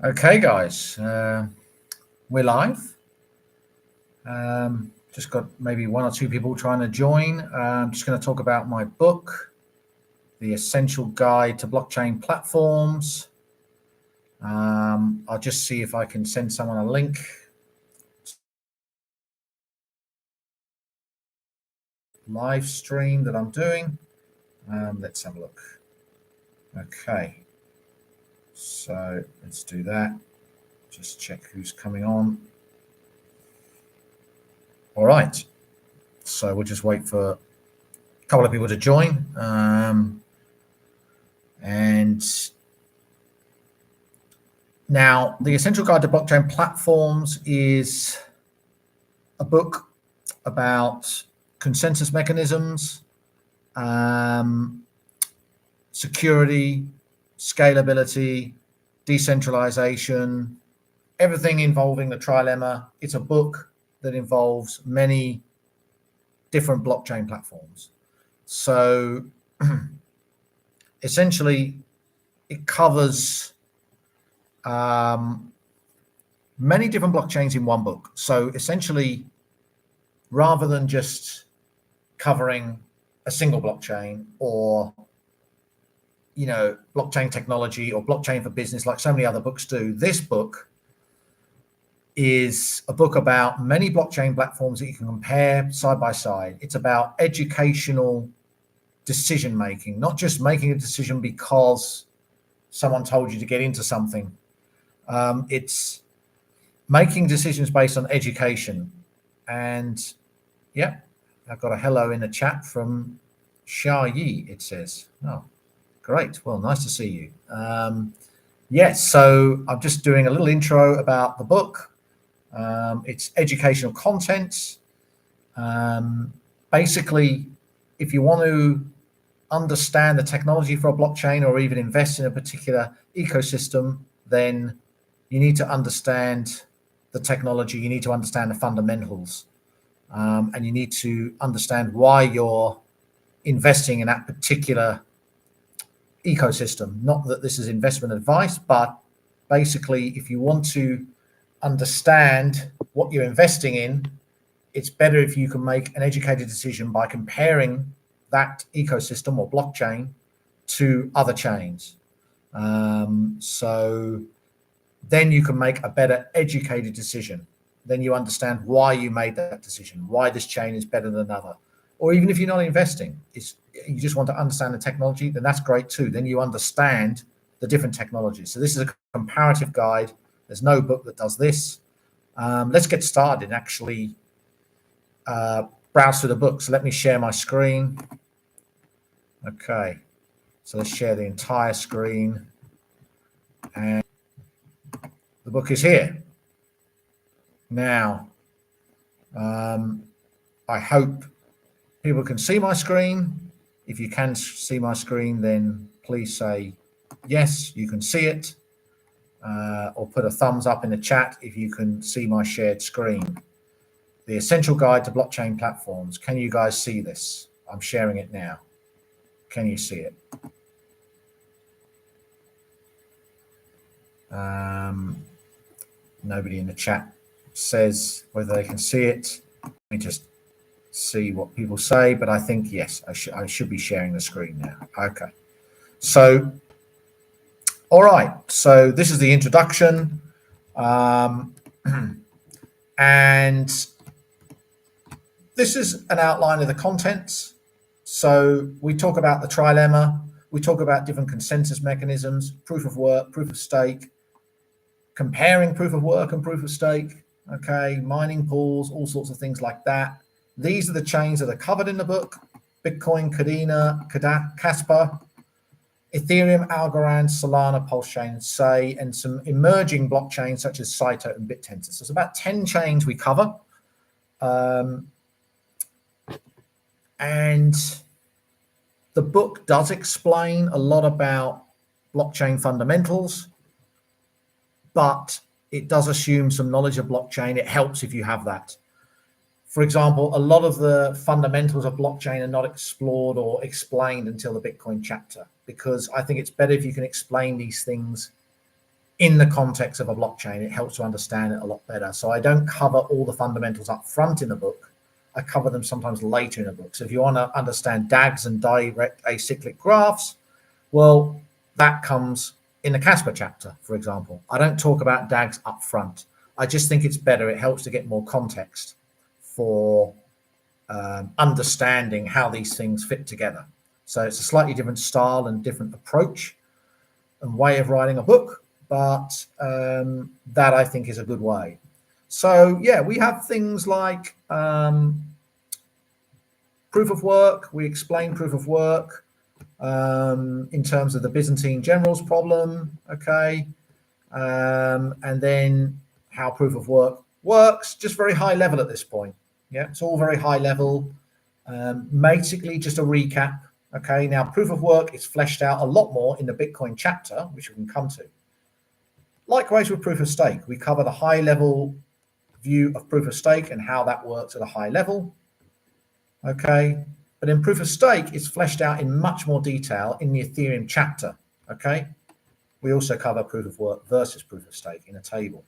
Okay, guys, we're live. Just got maybe one or two people trying to join. I'm just going to talk about my book, The Essential Guide to Blockchain Platforms. I'll just see if I can send someone a link. Live stream that I'm doing. Let's have a look. Okay, so let's do that. Just check who's coming on. All right, so we'll just wait for a couple of people to join. And now, The Essential Guide to Blockchain Platforms is a book about consensus mechanisms, security, scalability, decentralization, everything involving the trilemma. It's a book that involves many different blockchain platforms. So essentially, it covers many different blockchains in one book. So essentially, rather than just covering a single blockchain or blockchain technology or blockchain for business like so many other books do, this book is a book about many blockchain platforms that you can compare side by side. It's about educational decision making, not just making a decision because someone told you to get into something. It's making decisions based on education. And yeah, I've got a hello in the chat from Sha Yi, it says. Oh, great. Well, nice to see you. Yes, so I'm just doing a little intro about the book. It's educational content. Basically, if you want to understand the technology for a blockchain or even invest in a particular ecosystem, then you need to understand the technology, you need to understand the fundamentals, and you need to understand why you're investing in that particular ecosystem. Not that this is investment advice, but basically, if you want to understand what you're investing in, it's better if you can make an educated decision by comparing that ecosystem or blockchain to other chains. So then you can make a better educated decision. Then you understand why you made that decision, why this chain is better than another. Or even if you're not investing, you just want to understand the technology, then that's great too. Then you understand the different technologies. So this is a comparative guide. There's no book that does this. Let's get started and actually browse through the book. So let me share my screen. Okay, so let's share the entire screen. And the book is here. Now, I hope people can see my screen. If you can see my screen, then please say yes, you can see it, or put a thumbs up in the chat if you can see my shared screen. The Essential Guide to Blockchain Platforms. Can you guys see this? I'm sharing it now. Can you see it? Nobody in the chat says whether they can see it. Let me just see what people say, but I think yes, I should be sharing the screen now. Okay, so all right, so this is the introduction, and this is an outline of the contents. So we talk about the trilemma, we talk about different consensus mechanisms, proof of work, proof of stake, comparing proof of work and proof of stake, okay, mining pools, all sorts of things like that. These are the chains that are covered in the book: Bitcoin, Kadena, Casper, Ethereum, Algorand, Solana, Pulsechain, Sei, and some emerging blockchains such as Saito and BitTensor. So it's about 10 chains we cover. And the book does explain a lot about blockchain fundamentals, but it does assume some knowledge of blockchain. It helps if you have that. For example, a lot of the fundamentals of blockchain are not explored or explained until the Bitcoin chapter, because I think it's better if you can explain these things in the context of a blockchain, it helps to understand it a lot better. So I don't cover all the fundamentals up front in the book. I cover them sometimes later in the book. So if you want to understand DAGs and direct acyclic graphs, well, that comes in the Cassper chapter, for example. I don't talk about DAGs up front. I just think it's better. It helps to get more context for understanding how these things fit together. So it's a slightly different style and different approach and way of writing a book, but that I think is a good way. So yeah, we have things like proof of work. We explain proof of work in terms of the Byzantine generals problem, okay, and then how proof of work works, just very high level at this point. Yeah, it's all very high level. Basically, just a recap. Okay, now proof of work is fleshed out a lot more in the Bitcoin chapter, which we can come to. Likewise with proof of stake, we cover the high level view of proof of stake and how that works at a high level. Okay, but in proof of stake, it's fleshed out in much more detail in the Ethereum chapter. Okay, we also cover proof of work versus proof of stake in a table.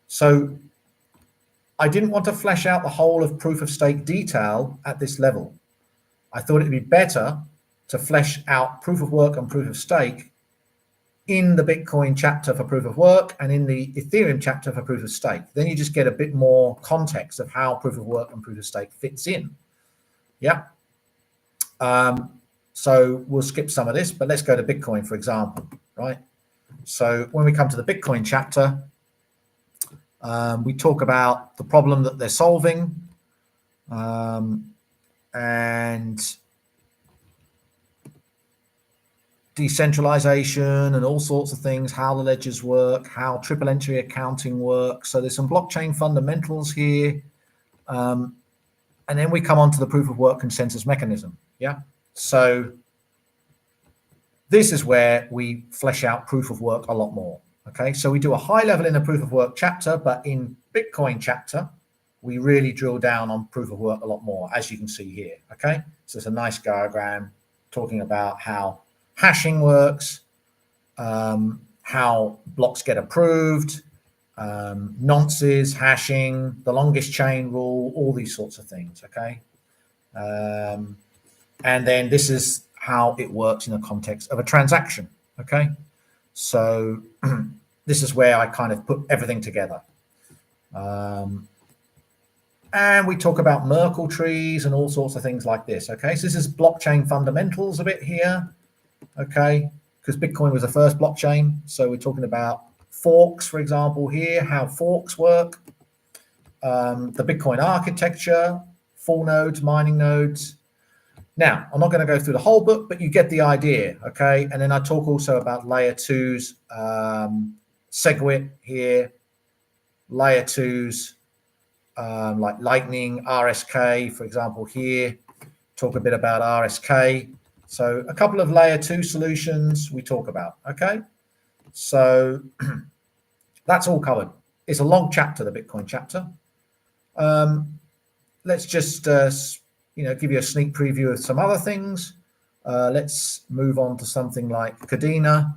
So I didn't want to flesh out the whole of proof of stake detail at this level. I thought it'd be better to flesh out proof of work and proof of stake in the Bitcoin chapter for proof of work and in the Ethereum chapter for proof of stake. Then you just get a bit more context of how proof of work and proof of stake fits in. Yeah. So we'll skip some of this, but let's go to Bitcoin, for example, right? So when we come to the Bitcoin chapter, we talk about the problem that they're solving, and decentralization and all sorts of things, how the ledgers work, how triple entry accounting works. So there's some blockchain fundamentals here. And then we come on to the proof of work consensus mechanism. Yeah. So this is where we flesh out proof of work a lot more. Okay. So we do a high level in the proof of work chapter, but in Bitcoin chapter, we really drill down on proof of work a lot more, as you can see here. Okay. So it's a nice diagram talking about how hashing works, how blocks get approved, nonces, hashing, the longest chain rule, all these sorts of things, okay? And then this is how it works in the context of a transaction, okay? So this is where I kind of put everything together. And we talk about Merkle trees and all sorts of things like this, okay? So this is blockchain fundamentals a bit here. Okay, because Bitcoin was the first blockchain. So we're talking about forks, for example, here, how forks work, the Bitcoin architecture, full nodes, mining nodes. Now, I'm not going to go through the whole book, but you get the idea, okay? And then I talk also about layer twos, SegWit here, layer twos, like Lightning, RSK, for example, here, talk a bit about RSK. So a couple of layer two solutions we talk about, okay? So that's all covered. It's a long chapter, the Bitcoin chapter. Let's just, give you a sneak preview of some other things. Let's move on to something like Kadena,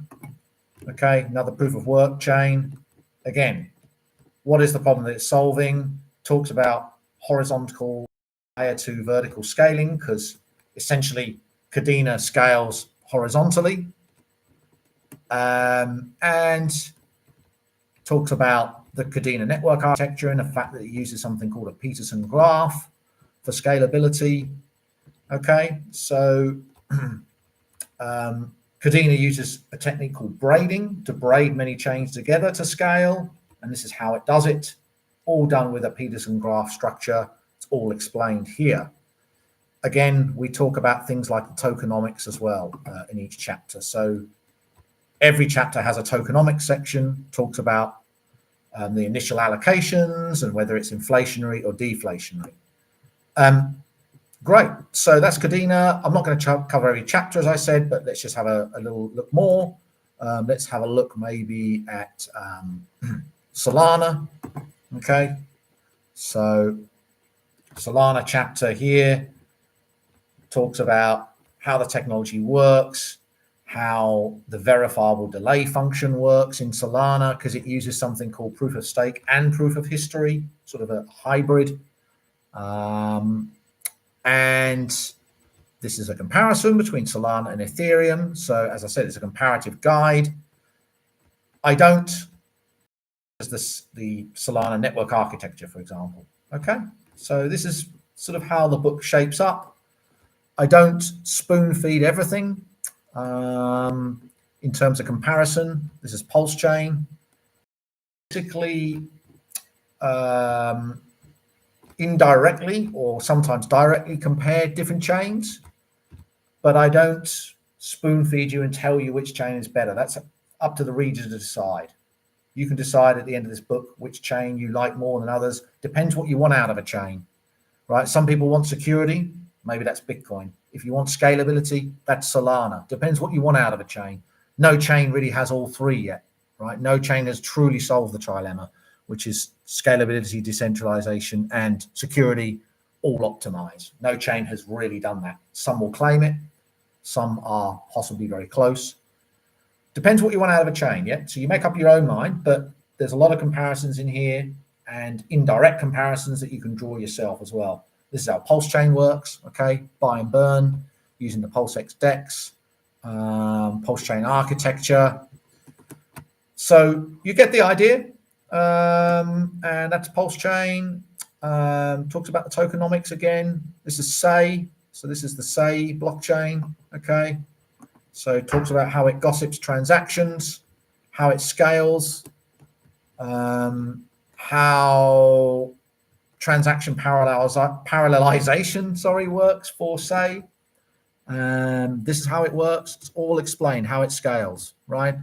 okay? Another proof of work chain. Again, what is the problem that it's solving? Talks about horizontal layer two vertical scaling, because essentially Kadena scales horizontally, and talks about the Kadena network architecture and the fact that it uses something called a Peterson graph for scalability. Okay, so Kadena uses a technique called braiding to braid many chains together to scale, and this is how it does it, all done with a Peterson graph structure. It's all explained here. Again, we talk about things like the tokenomics as well in each chapter. So every chapter has a tokenomics section, talks about the initial allocations and whether it's inflationary or deflationary. Great. So that's Kadena. I'm not going to cover every chapter, as I said, but let's just have a little look more. Let's have a look maybe at Solana. Okay. So Solana chapter here talks about how the technology works, how the verifiable delay function works in Solana, because it uses something called proof of stake and proof of history, sort of a hybrid. And this is a comparison between Solana and Ethereum. So as I said, it's a comparative guide. I don't as the Solana network architecture, for example. Okay, so this is sort of how the book shapes up. I don't spoon feed everything. In terms of comparison, this is Pulse Chain. Basically, indirectly or sometimes directly compare different chains, but I don't spoon feed you and tell you which chain is better. That's up to the reader to decide. You can decide at the end of this book which chain you like more than others. Depends what you want out of a chain, right? Some people want security. Maybe that's Bitcoin. If you want scalability, that's Solana. Depends what you want out of a chain. No chain really has all three yet, right? No chain has truly solved the trilemma, which is scalability, decentralization, and security all optimized. No chain has really done that. Some will claim it. Some are possibly very close. Depends what you want out of a chain, yeah? So you make up your own mind, but there's a lot of comparisons in here and indirect comparisons that you can draw yourself as well. This is how Pulse Chain works, okay? Buy and burn using the PulseX DEX, Pulse Chain architecture. So you get the idea, and that's Pulse Chain. Talks about the tokenomics again. This is SEI, so this is the SEI blockchain, okay? So it talks about how it gossips transactions, how it scales, how transaction parallelization, works for SEI. This is how it works. It's all explained how it scales, right?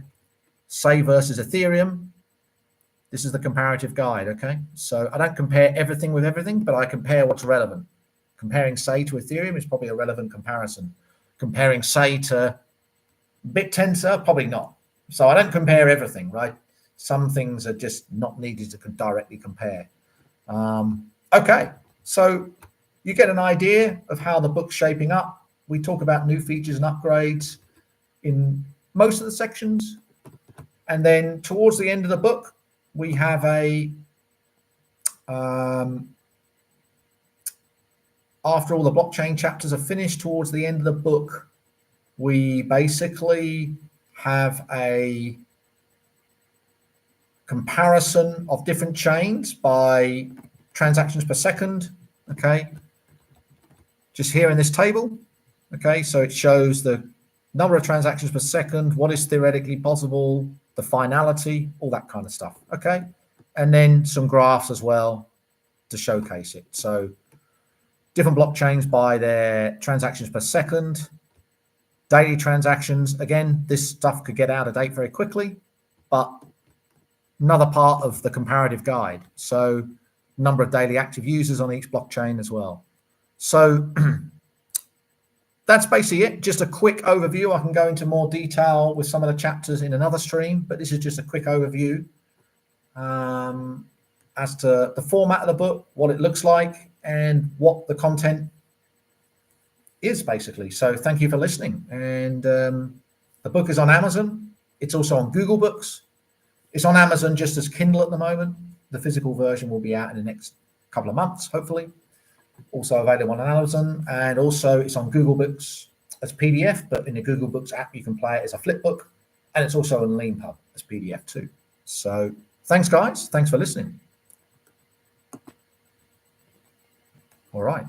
SEI versus Ethereum. This is the comparative guide, okay? So I don't compare everything with everything, but I compare what's relevant. Comparing SEI to Ethereum is probably a relevant comparison. Comparing SEI to BitTensor, probably not. So I don't compare everything, right? Some things are just not needed to directly compare. Okay, so you get an idea of how the book's shaping up. We talk about new features and upgrades in most of the sections. And then towards the end of the book, we have a, after all the blockchain chapters are finished, towards the end of the book, we basically have a comparison of different chains by transactions per second, okay? Just here in this table, okay? So it shows the number of transactions per second, what is theoretically possible, the finality, all that kind of stuff, okay? And then some graphs as well to showcase it. So different blockchains by their transactions per second, daily transactions. Again, this stuff could get out of date very quickly, but another part of the comparative guide. So number of daily active users on each blockchain as well. So that's basically it. Just a quick overview. I can go into more detail with some of the chapters in another stream, but this is just a quick overview as to the format of the book, what it looks like, and what the content is basically. So thank you for listening. And the book is on Amazon. It's also on Google Books. It's on Amazon just as Kindle at the moment. The physical version will be out in the next couple of months, hopefully. Also available on Amazon, and also it's on Google Books as PDF, but in the Google Books app, you can play it as a flip book, and it's also on Leanpub as PDF too. So thanks, guys. Thanks for listening. All right.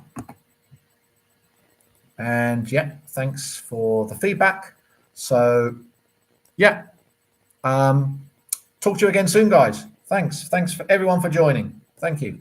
And yeah, thanks for the feedback. So yeah, talk to you again soon, guys. Thanks for everyone for joining. Thank you.